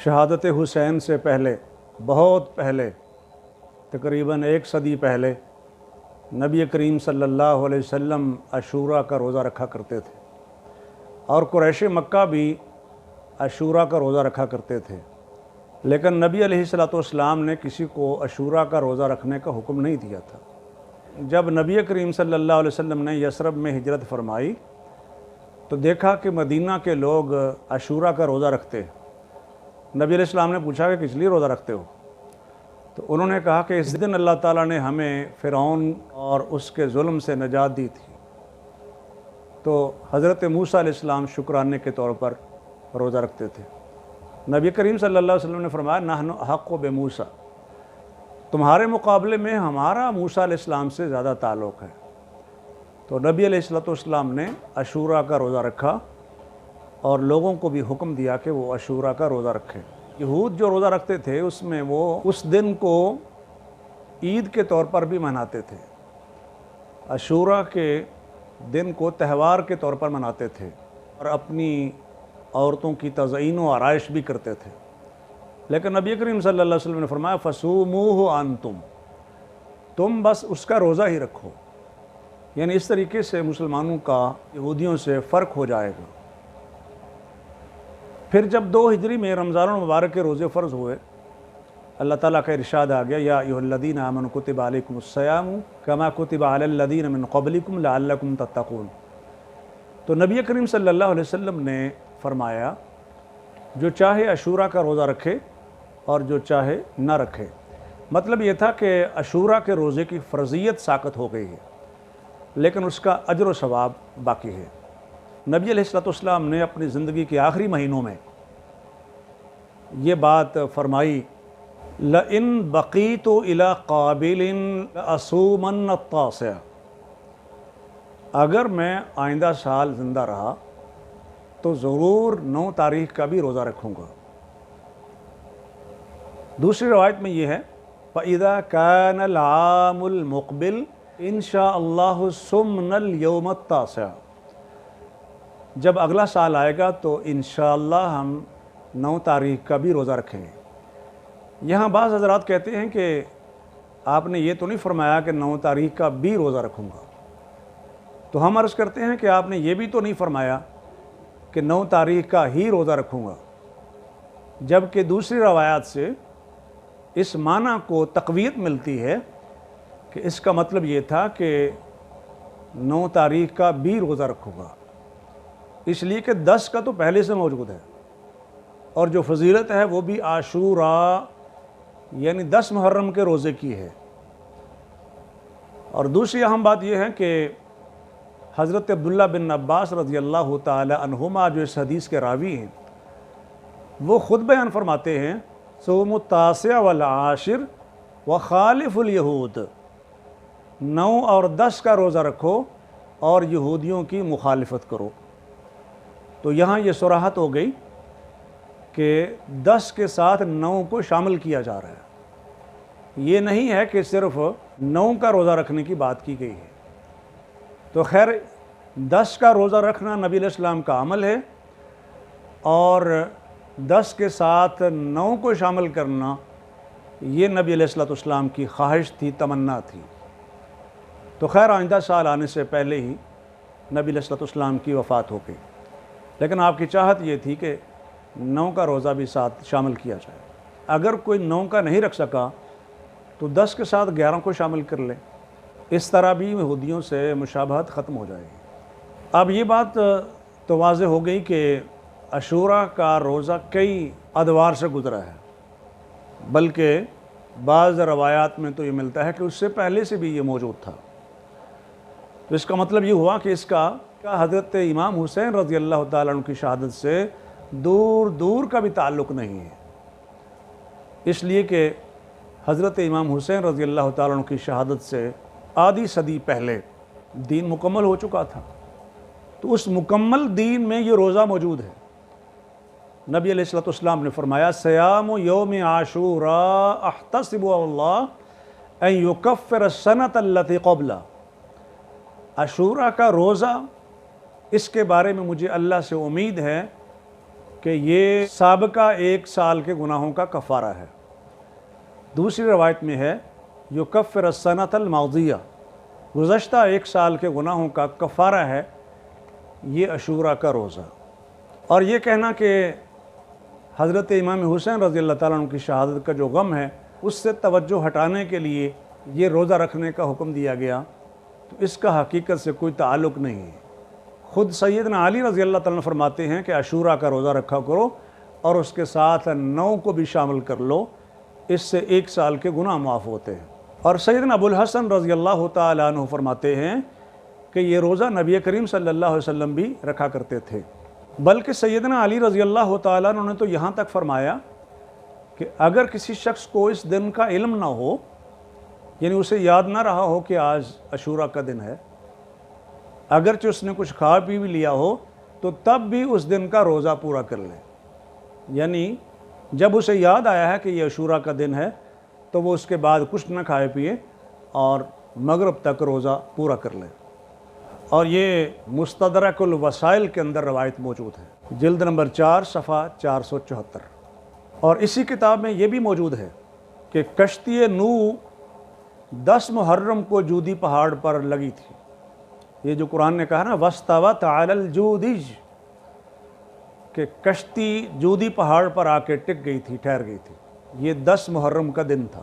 شہادت حسین سے پہلے، بہت پہلے، تقریباً 1 صدی پہلے نبی کریم صلی اللہ علیہ وسلم عاشوراء کا روزہ رکھا کرتے تھے، اور قریش مکہ بھی عاشوراء کا روزہ رکھا کرتے تھے، لیکن نبی علیہ الصلوۃ والسلام نے کسی کو عاشوراء کا روزہ رکھنے کا حکم نہیں دیا تھا۔ جب نبی کریم صلی اللہ علیہ وسلم نے یثرب میں ہجرت فرمائی تو دیکھا کہ مدینہ کے لوگ عاشوراء کا روزہ رکھتے۔ نبی علیہ السلام نے پوچھا کہ کس لیے روزہ رکھتے ہو؟ تو انہوں نے کہا کہ اس دن اللہ تعالیٰ نے ہمیں فرعون اور اس کے ظلم سے نجات دی تھی، تو حضرت موسیٰ علیہ السلام شکرانے کے طور پر روزہ رکھتے تھے۔ نبی کریم صلی اللہ علیہ وسلم نے فرمایا نحن احق بموسیٰ، تمہارے مقابلے میں ہمارا موسیٰ علیہ السلام سے زیادہ تعلق ہے۔ تو نبی علیہ السلام نے عاشوراء کا روزہ رکھا اور لوگوں کو بھی حکم دیا کہ وہ عاشوراء کا روزہ رکھیں۔ یہود جو روزہ رکھتے تھے اس میں وہ اس دن کو عید کے طور پر بھی مناتے تھے، عاشوراء کے دن کو تہوار کے طور پر مناتے تھے، اور اپنی عورتوں کی تزئین و آرائش بھی کرتے تھے۔ لیکن نبی کریم صلی اللہ علیہ وسلم نے فرمایا فصوموہ انتم، تم بس اس کا روزہ ہی رکھو، یعنی اس طریقے سے مسلمانوں کا یہودیوں سے فرق ہو جائے گا۔ پھر جب 2 ہجری میں رمضان المبارک کے روزے فرض ہوئے، اللہ تعالیٰ کا ارشاد آ گیا یا ایھا الذین آمنوا کتب علیکم الصیام کما کتب علی الذین من قبلکم لعلکم تتقون۔ تو نبی کریم صلی اللہ علیہ وسلم نے فرمایا جو چاہے عاشوراء کا روزہ رکھے اور جو چاہے نہ رکھے۔ مطلب یہ تھا کہ عاشوراء کے روزے کی فرضیت ساقط ہو گئی ہے، لیکن اس کا اجر و ثواب باقی ہے۔ نبی علیہ السلام نے اپنی زندگی کے آخری مہینوں میں یہ بات فرمائی لَإِن بَقِيتُ إِلَىٰ قَابِلٍ لَأَصُومَنَّ التَّاسِعَ، اگر میں آئندہ سال زندہ رہا تو ضرور 9 تاریخ کا بھی روزہ رکھوں گا۔ دوسری روایت میں یہ ہے فَإِذَا كَانَ الْعَامُ الْمُقْبِلُ إِن شاء اللَّهُ صُمْنَا الْيَوْمَ التَّاسِعَ، جب اگلا سال آئے گا تو انشاءاللہ ہم 9 تاریخ کا بھی روزہ رکھیں گے۔ یہاں بعض حضرات کہتے ہیں کہ آپ نے یہ تو نہیں فرمایا کہ 9 تاریخ کا بھی روزہ رکھوں گا، تو ہم عرض کرتے ہیں کہ آپ نے یہ بھی تو نہیں فرمایا کہ 9 تاریخ کا ہی روزہ رکھوں گا، جبکہ دوسری روایات سے اس معنی کو تقویت ملتی ہے کہ اس کا مطلب یہ تھا کہ 9 تاریخ کا بھی روزہ رکھوں گا، اس لیے کہ 10 کا تو پہلے سے موجود ہے، اور جو فضیلت ہے وہ بھی عاشوراء یعنی 10 محرم کے روزے کی ہے۔ اور دوسری اہم بات یہ ہے کہ حضرت عبداللہ بن عباس رضی اللہ تعالی عنہما جو اس حدیث کے راوی ہیں، وہ خود بیان فرماتے ہیں صوم التاسع والعاشر وخالف الیہود، 9 اور 10 کا روزہ رکھو اور یہودیوں کی مخالفت کرو۔ تو یہاں یہ صراحت ہو گئی کہ 10 کے ساتھ 9 کو شامل کیا جا رہا ہے، یہ نہیں ہے کہ صرف 9 کا روزہ رکھنے کی بات کی گئی ہے۔ تو خیر 10 کا روزہ رکھنا نبی علیہ السلام کا عمل ہے، اور 10 کے ساتھ 9 کو شامل کرنا یہ نبی علیہ السلام کی خواہش تھی، تمنا تھی۔ تو خیر آئندہ سال آنے سے پہلے ہی نبی علیہ السلام کی وفات ہو گئی، لیکن آپ کی چاہت یہ تھی کہ 9 کا روزہ بھی ساتھ شامل کیا جائے۔ اگر کوئی 9 کا نہیں رکھ سکا تو 10 کے ساتھ 11 کو شامل کر لے، اس طرح بھی یہودیوں سے مشابہت ختم ہو جائے گی۔ اب یہ بات تو واضح ہو گئی کہ عاشوراء کا روزہ کئی ادوار سے گزرا ہے، بلکہ بعض روایات میں تو یہ ملتا ہے کہ اس سے پہلے سے بھی یہ موجود تھا۔ تو اس کا مطلب یہ ہوا کہ اس کا حضرت امام حسین رضی اللہ تعالیٰ عنہ کی شہادت سے دور دور کا بھی تعلق نہیں ہے، اس لیے کہ حضرت امام حسین رضی اللہ تعالیٰ عنہ کی شہادت سے آدھی صدی پہلے دین مکمل ہو چکا تھا، تو اس مکمل دین میں یہ روزہ موجود ہے۔ نبی علیہ السلام نے فرمایا سیام یوم عاشوراء احتسب اللہ ان یکفر السنۃ التی قبلہ، عاشوراء کا روزہ اس کے بارے میں مجھے اللہ سے امید ہے کہ یہ سابقہ 1 سال کے گناہوں کا کفارہ ہے۔ دوسری روایت میں ہے یکفر السنۃ الماضیہ، گزشتہ 1 سال کے گناہوں کا کفارہ ہے یہ عاشوراء کا روزہ۔ اور یہ کہنا کہ حضرت امام حسین رضی اللہ تعالیٰ عنہ کی شہادت کا جو غم ہے اس سے توجہ ہٹانے کے لیے یہ روزہ رکھنے کا حکم دیا گیا، تو اس کا حقیقت سے کوئی تعلق نہیں ہے۔ خود سیدنا علی رضی اللہ تعالیٰ عنہ فرماتے ہیں کہ عاشوراء کا روزہ رکھا کرو اور اس کے ساتھ 9 کو بھی شامل کر لو، اس سے 1 سال کے گناہ معاف ہوتے ہیں۔ اور سیدنا ابو الحسن رضی اللہ تعالیٰ عنہ فرماتے ہیں کہ یہ روزہ نبی کریم صلی اللہ علیہ وسلم بھی رکھا کرتے تھے، بلکہ سیدنا علی رضی اللہ تعالیٰ عنہ نے تو یہاں تک فرمایا کہ اگر کسی شخص کو اس دن کا علم نہ ہو، یعنی اسے یاد نہ رہا ہو کہ آج عاشوراء کا دن ہے، اگرچہ اس نے کچھ کھا پی بھی لیا ہو تو تب بھی اس دن کا روزہ پورا کر لے، یعنی جب اسے یاد آیا ہے کہ یہ عاشوراء کا دن ہے تو وہ اس کے بعد کچھ نہ کھائے پیے اور مغرب تک روزہ پورا کر لے۔ اور یہ مستدرک الوسائل کے اندر روایت موجود ہے، جلد نمبر 4 صفحہ 474۔ اور اسی کتاب میں یہ بھی موجود ہے کہ کشتی نوح 10 محرم کو جودی پہاڑ پر لگی تھی۔ یہ جو قرآن نے کہا نا وَاسْتَوَتْ عَلَى الْجُودِجِ، کہ کشتی جودی پہاڑ پر آ کے ٹک گئی تھی، ٹھہر گئی تھی، یہ 10 محرم کا دن تھا۔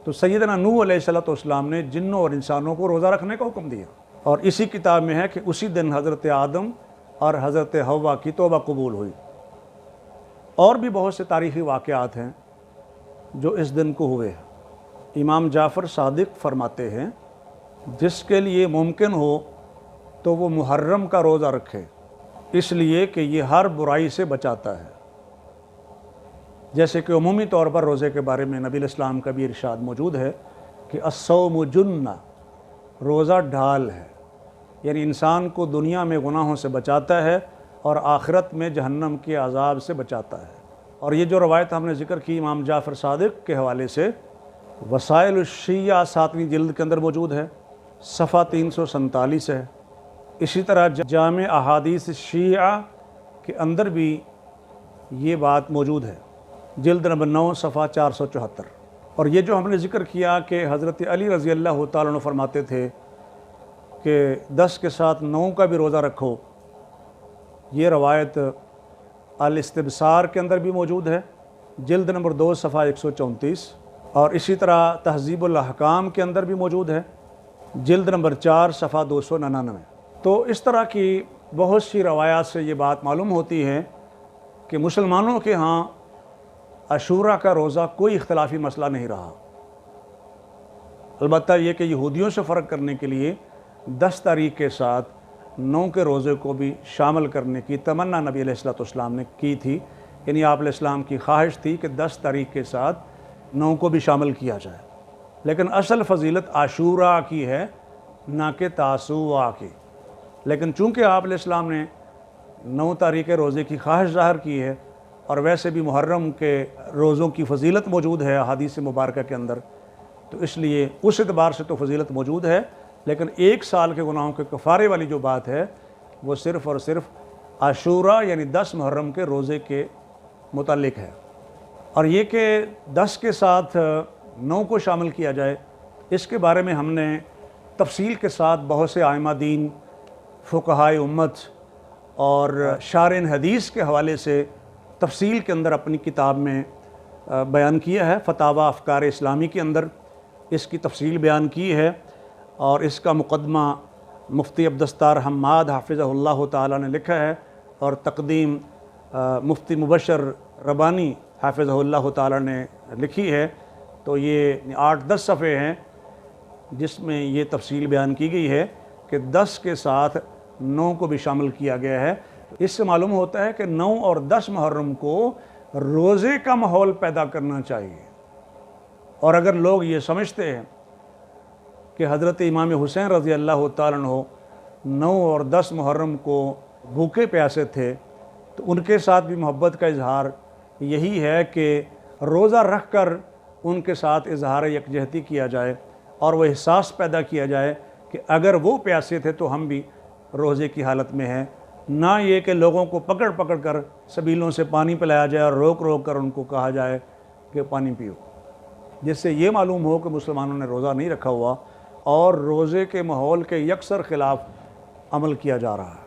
تو سیدنا نوح علیہ السلام نے جنوں اور انسانوں کو روزہ رکھنے کا حکم دیا، اور اسی کتاب میں ہے کہ اسی دن حضرت آدم اور حضرت حوا کی توبہ قبول ہوئی۔ اور بھی بہت سے تاریخی واقعات ہیں جو اس دن کو ہوئے ہیں۔ امام جعفر صادق فرماتے ہیں جس کے لیے ممکن ہو تو وہ محرم کا روزہ رکھے، اس لیے کہ یہ ہر برائی سے بچاتا ہے۔ جیسے کہ عمومی طور پر روزے کے بارے میں نبی الاسلام کا بھی ارشاد موجود ہے کہ الصوم جنہ، روزہ ڈھال ہے، یعنی انسان کو دنیا میں گناہوں سے بچاتا ہے اور آخرت میں جہنم کے عذاب سے بچاتا ہے۔ اور یہ جو روایت ہم نے ذکر کی امام جعفر صادق کے حوالے سے، وسائل الشیعہ 7ویں جلد کے اندر موجود ہے، صفحہ 347 ہے۔ اسی طرح جامع احادیث شیعہ کے اندر بھی یہ بات موجود ہے، جلد نمبر 9 صفحہ 474۔ اور یہ جو ہم نے ذکر کیا کہ حضرت علی رضی اللہ تعالیٰ عنہ فرماتے تھے کہ 10 کے ساتھ 9 کا بھی روزہ رکھو، یہ روایت الاستبصار کے اندر بھی موجود ہے، جلد نمبر 2 صفحہ 134، اور اسی طرح تہذیب الاحکام کے اندر بھی موجود ہے، جلد نمبر 4 صفحہ 299۔ تو اس طرح کی بہت سی روایات سے یہ بات معلوم ہوتی ہے کہ مسلمانوں کے ہاں عاشوراء کا روزہ کوئی اختلافی مسئلہ نہیں رہا۔ البتہ یہ کہ یہودیوں سے فرق کرنے کے لیے 10 تاریخ کے ساتھ 9 کے روزے کو بھی شامل کرنے کی تمنا نبی علیہ السلام نے کی تھی، یعنی آپ علیہ السلام کی خواہش تھی کہ 10 تاریخ کے ساتھ 9 کو بھی شامل کیا جائے، لیکن اصل فضیلت عاشوراء کی ہے نہ کہ تاسوعاء کی۔ لیکن چونکہ آپ علیہ السلام نے 9 تاریخ روزے کی خواہش ظاہر کی ہے، اور ویسے بھی محرم کے روزوں کی فضیلت موجود ہے احادیث مبارکہ کے اندر، تو اس لیے اس اعتبار سے تو فضیلت موجود ہے، لیکن 1 سال کے گناہوں کے کفارے والی جو بات ہے وہ صرف اور صرف عاشوراء یعنی 10 محرم کے روزے کے متعلق ہے۔ اور یہ کہ 10 کے ساتھ 9 کو شامل کیا جائے، اس کے بارے میں ہم نے تفصیل کے ساتھ بہت سے ائمہ دین، فقہائے امت اور شارحین حدیث کے حوالے سے تفصیل کے اندر اپنی کتاب میں بیان کیا ہے، فتاوی افکار اسلامی کے اندر اس کی تفصیل بیان کی ہے، اور اس کا مقدمہ مفتی عبدالستار حماد حافظہ اللہ تعالیٰ نے لکھا ہے، اور تقدیم مفتی مبشر ربانی حافظہ اللہ تعالیٰ نے لکھی ہے۔ تو یہ 8-10 صفحے ہیں جس میں یہ تفصیل بیان کی گئی ہے کہ 10 کے ساتھ 9 کو بھی شامل کیا گیا ہے۔ اس سے معلوم ہوتا ہے کہ 9 اور 10 محرم کو روزے کا ماحول پیدا کرنا چاہیے، اور اگر لوگ یہ سمجھتے ہیں کہ حضرت امام حسین رضی اللہ تعالیٰ عنہ 9 اور 10 محرم کو بھوکے پیاسے تھے، تو ان کے ساتھ بھی محبت کا اظہار یہی ہے کہ روزہ رکھ کر ان کے ساتھ اظہار یکجہتی کیا جائے، اور وہ احساس پیدا کیا جائے کہ اگر وہ پیاسے تھے تو ہم بھی روزے کی حالت میں ہیں، نہ یہ کہ لوگوں کو پکڑ پکڑ کر سبیلوں سے پانی پلایا جائے اور روک روک کر ان کو کہا جائے کہ پانی پیو، جس سے یہ معلوم ہو کہ مسلمانوں نے روزہ نہیں رکھا ہوا اور روزے کے ماحول کے یکسر خلاف عمل کیا جا رہا ہے۔